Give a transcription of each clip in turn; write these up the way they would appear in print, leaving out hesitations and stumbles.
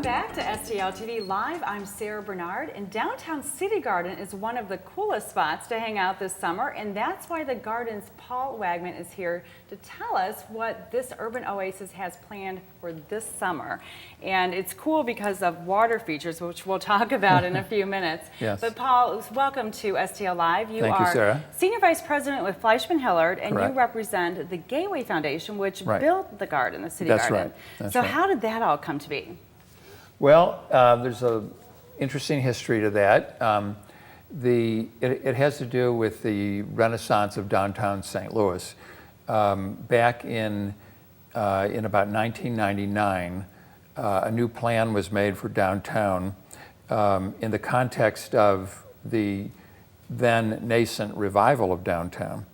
back to STL TV Live. I'm Sarah Bernard, and downtown Citygarden is one of the coolest spots to hang out this summer, and that's why the Garden's Paul Wagman is here to tell us what this urban oasis has planned for this summer. And it's cool because of water features, which we'll talk about in a few minutes. Yes. But Paul, welcome to STL Live. Thank you, are Sarah. Senior Vice President with Fleischman Hillard, and Correct. you represent the Gateway Foundation, which Right. built the garden, the Citygarden. That's right. That's so right. how did that all come to be? Well, there's an interesting history to that. It has to do with the renaissance of downtown St. Louis. Back in about 1999, a new plan was made for downtown in the context of the then nascent revival of downtown.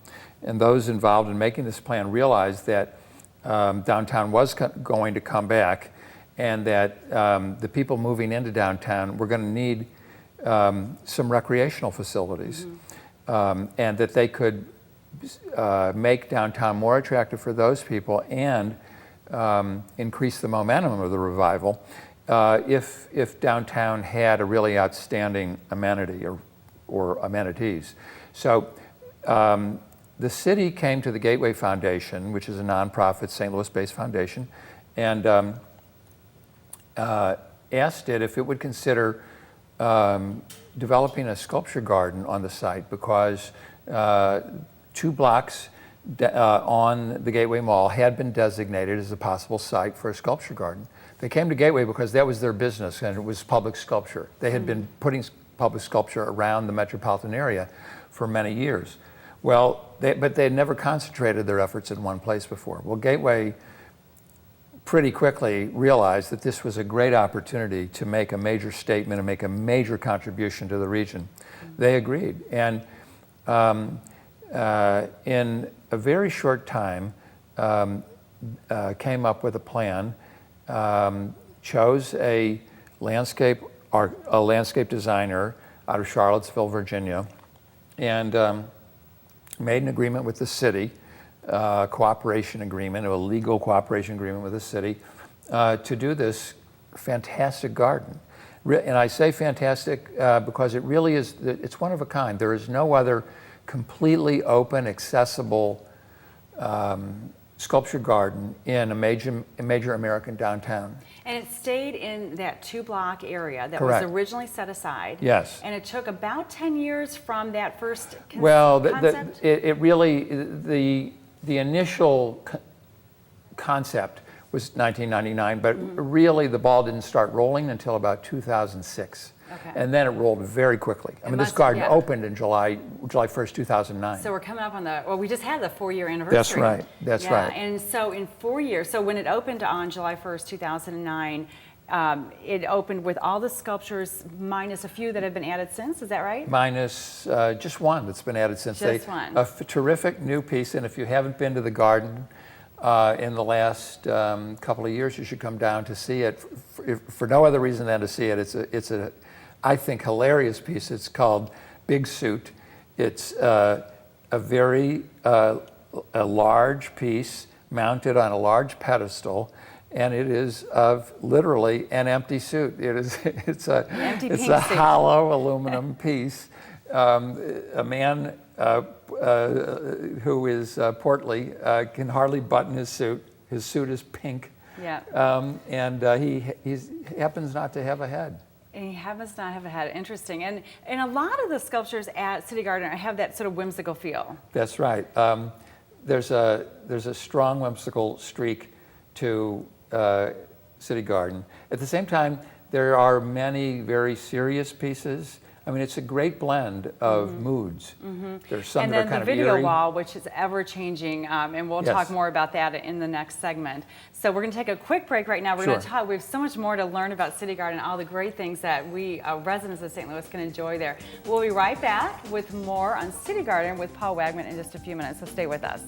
And those involved in making this plan realized that downtown was going to come back, and that the people moving into downtown were going to need some recreational facilities, and that they could make downtown more attractive for those people and increase the momentum of the revival if downtown had a really outstanding amenity or amenities. So the city came to the Gateway Foundation, which is a nonprofit St. Louis-based foundation, and asked it if it would consider developing a sculpture garden on the site, because 2 blocks on the Gateway Mall had been designated as a possible site for a sculpture garden. They came to Gateway because that was their business, and it was public sculpture. They had been putting public sculpture around the metropolitan area for many years. Well, but they had never concentrated their efforts in one place before. Well, Gateway pretty quickly realized that this was a great opportunity to make a major statement and make a major contribution to the region. They agreed, and in a very short time came up with a plan, chose a landscape designer out of Charlottesville, Virginia, and made an agreement with the city, cooperation agreement, a legal cooperation agreement with the city, to do this fantastic garden. And I say fantastic because it really is, it's one of a kind. There is no other completely open, accessible sculpture garden in a major American downtown. And it stayed in that 2-block area that Correct. was originally set aside. Yes. And it took about 10 years from that first concept? Well, it really, the initial concept was 1999, but really the ball didn't start rolling until about 2006. Okay. And then it rolled very quickly. I mean, this garden opened in July 1st, 2009. So we're coming up on we just had the 4-year anniversary. That's right, that's right. And so in 4 years, so when it opened on July 1st, 2009, it opened with all the sculptures minus a few that have been added since, is that right? Minus just one that's been added since. Just one. A terrific new piece, and if you haven't been to the garden in the last couple of years, you should come down to see it for no other reason than to see it. It's a I think, hilarious piece. It's called Big Suit. It's a very large piece mounted on a large pedestal, and it is of literally an empty suit. It's a hollow aluminum piece. A man who is portly can hardly button his suit. His suit is pink. Yeah. And he happens not to have a head. And he happens not have a head. Interesting. And a lot of the sculptures at Citygarden have that sort of whimsical feel. That's right. There's a strong whimsical streak to Citygarden. At the same time, there are many very serious pieces. I mean, it's a great blend of moods. There's some that are kind of eerie. And then the video wall, which is ever-changing, and we'll talk more about that in the next segment. So we're going to take a quick break right now. We're going to talk. We have so much more to learn about Citygarden, all the great things that we residents of St. Louis can enjoy there. We'll be right back with more on Citygarden with Paul Wagman in just a few minutes, so stay with us.